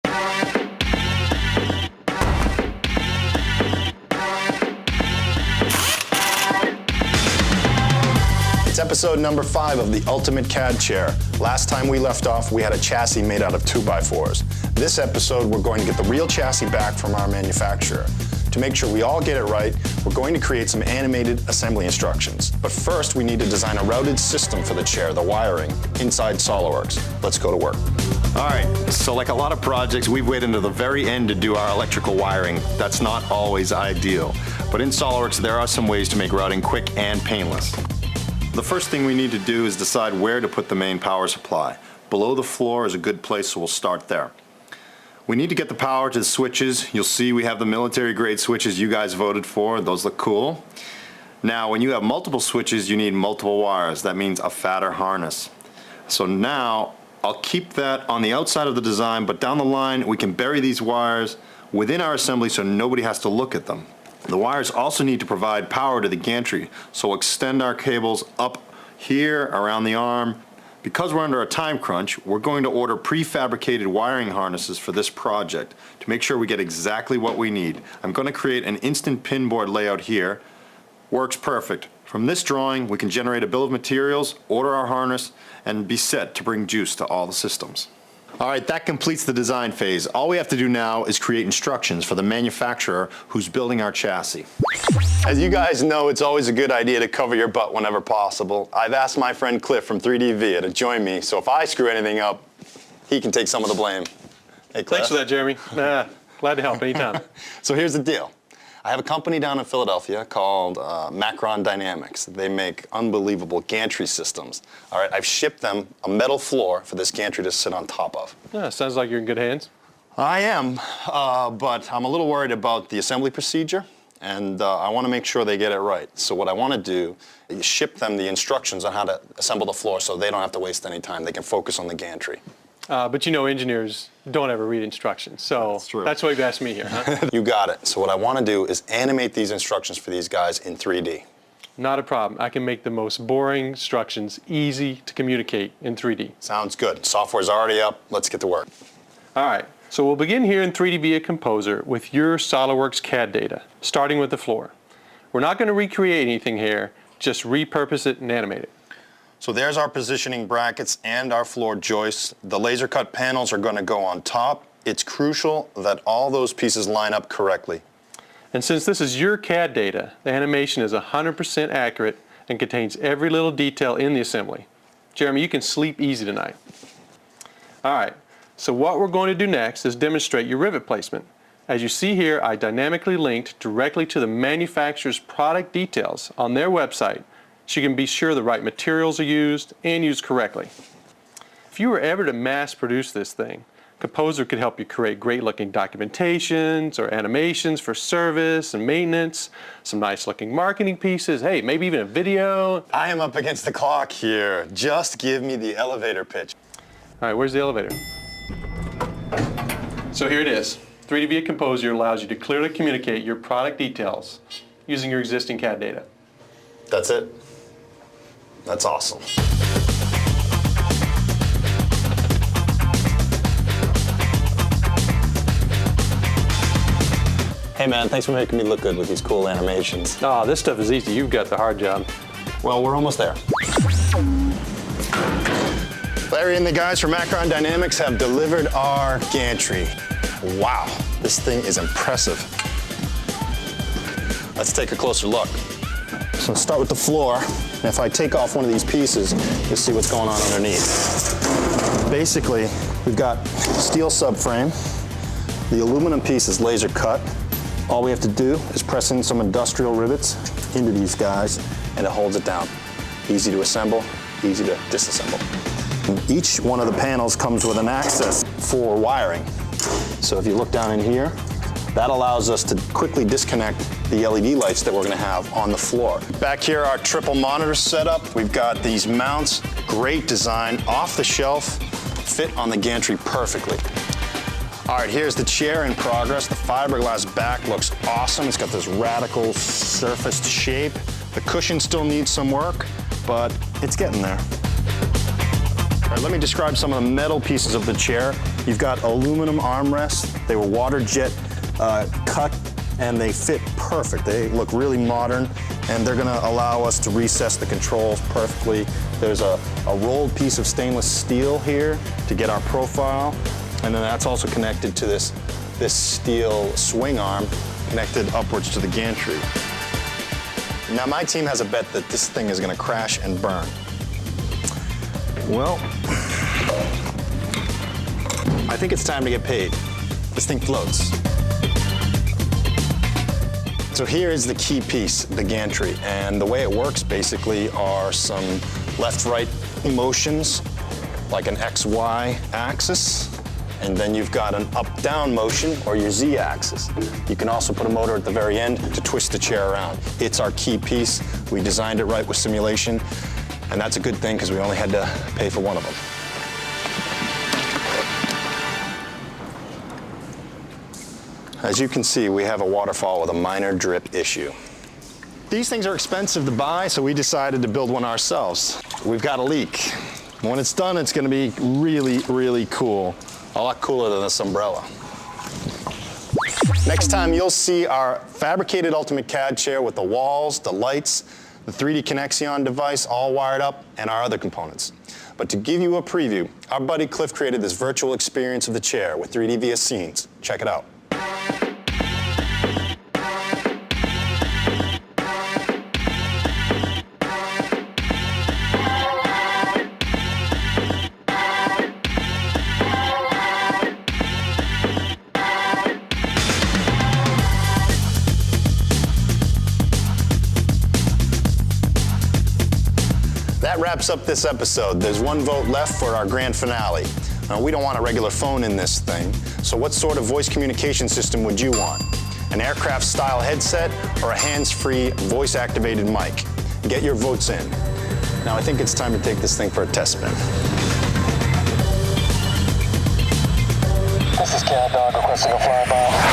It's episode number 5 of the Ultimate CAD Chair. Last time we left off, we had a chassis made out of 2x4s. This episode, we're going to get the real chassis back from our manufacturer. To make sure we all get it right, we're going to create some animated assembly instructions. But first, we need to design a routed system for the chair, the wiring, inside SOLIDWORKS. Let's go to work. All right, so like a lot of projects, we've waited until the very end to do our electrical wiring. That's not always ideal. But in SOLIDWORKS, there are some ways to make routing quick and painless. The first thing we need to do is decide where to put the main power supply. Below the floor is a good place, so we'll start there. We need to get the power to the switches. You'll see we have the military grade switches you guys voted for. Those look cool. Now, when you have multiple switches, you need multiple wires. That means a fatter harness. So now, I'll keep that on the outside of the design, but down the line, we can bury these wires within our assembly so nobody has to look at them. The wires also need to provide power to the gantry, so we'll extend our cables up here around the arm. Because we're under a time crunch, we're going to order prefabricated wiring harnesses for this project to make sure we get exactly what we need. I'm going to create an instant pin board layout here. Works perfect. From this drawing, we can generate a bill of materials, order our harness, and be set to bring juice to all the systems. All right, that completes the design phase. All we have to do now is create instructions for the manufacturer who's building our chassis. As you guys know, it's always a good idea to cover your butt whenever possible. I've asked my friend Cliff from 3D Via to join me, so if I screw anything up, he can take some of the blame. Hey, Cliff. Thanks for that, Jeremy. Glad to help anytime. So here's the deal. I have a company down in Philadelphia called Macron Dynamics. They make unbelievable gantry systems. All right, I've shipped them a metal floor for this gantry to sit on top of. Yeah, sounds like you're in good hands. I am, but I'm a little worried about the assembly procedure, and I want to make sure they get it right. So what I want to do is ship them the instructions on how to assemble the floor so they don't have to waste any time. They can focus on the gantry. But you know engineers don't ever read instructions, so that's why you've asked me here, huh? You got it. So what I want to do is animate these instructions for these guys in 3D. Not a problem. I can make the most boring instructions easy to communicate in 3D. Sounds good. Software's already up. Let's get to work. All right, so we'll begin here in 3D Via Composer with your SOLIDWORKS CAD data, starting with the floor. We're not going to recreate anything here, just repurpose it and animate it. So there's our positioning brackets and our floor joists. The laser cut panels are going to go on top. It's crucial that all those pieces line up correctly. And since this is your CAD data, the animation is 100% accurate and contains every little detail in the assembly. Jeremy, you can sleep easy tonight. All right, so what we're going to do next is demonstrate your rivet placement. As you see here, I dynamically linked directly to the manufacturer's product details on their website, so you can be sure the right materials are used and used correctly. If you were ever to mass produce this thing, Composer could help you create great looking documentations or animations for service and maintenance, some nice looking marketing pieces, hey, maybe even a video. I am up against the clock here. Just give me the elevator pitch. All right, where's the elevator? So here it is. 3D Via Composer allows you to clearly communicate your product details using your existing CAD data. That's it. That's awesome. Hey man, thanks for making me look good with these cool animations. Oh, this stuff is easy. You've got the hard job. Well, we're almost there. Larry and the guys from Macron Dynamics have delivered our gantry. Wow, this thing is impressive. Let's take a closer look. So let's start with the floor. And if I take off one of these pieces, you'll see what's going on underneath. Basically, we've got steel subframe. The aluminum piece is laser cut. All we have to do is press in some industrial rivets into these guys, and it holds it down. Easy to assemble, easy to disassemble. And each one of the panels comes with an access for wiring. So if you look down in here, that allows us to quickly disconnect the LED lights that we're going to have on the floor. Back here, our triple monitor setup. We've got these mounts, great design, off the shelf, fit on the gantry perfectly. All right, here's the chair in progress. The fiberglass back looks awesome. It's got this radical surfaced shape. The cushion still needs some work, but it's getting there. All right, let me describe some of the metal pieces of the chair. You've got aluminum armrests. They were water jet cut, and they fit perfect. They look really modern, and they're gonna allow us to recess the controls perfectly. There's a rolled piece of stainless steel here to get our profile, and then that's also connected to this steel swing arm connected upwards to the gantry. Now my team has a bet that this thing is gonna crash and burn. Well, I think it's time to get paid. This thing floats. So here is the key piece, the gantry, and the way it works basically are some left-right motions, like an X-Y axis, and then you've got an up-down motion, or your Z-axis. You can also put a motor at the very end to twist the chair around. It's our key piece. We designed it right with simulation, and that's a good thing because we only had to pay for one of them. As you can see, we have a waterfall with a minor drip issue. These things are expensive to buy, so we decided to build one ourselves. We've got a leak. When it's done, it's gonna be really, really cool. A lot cooler than this umbrella. Next time, you'll see our fabricated Ultimate CAD chair with the walls, the lights, the 3D Connexion device all wired up, and our other components. But to give you a preview, our buddy Cliff created this virtual experience of the chair with 3D via scenes. Check it out. That wraps up this episode. There's one vote left for our grand finale. Now, we don't want a regular phone in this thing, so what sort of voice communication system would you want? An aircraft-style headset or a hands-free, voice-activated mic? Get your votes in. Now, I think it's time to take this thing for a test spin. This is CAD Dog requesting a flyby.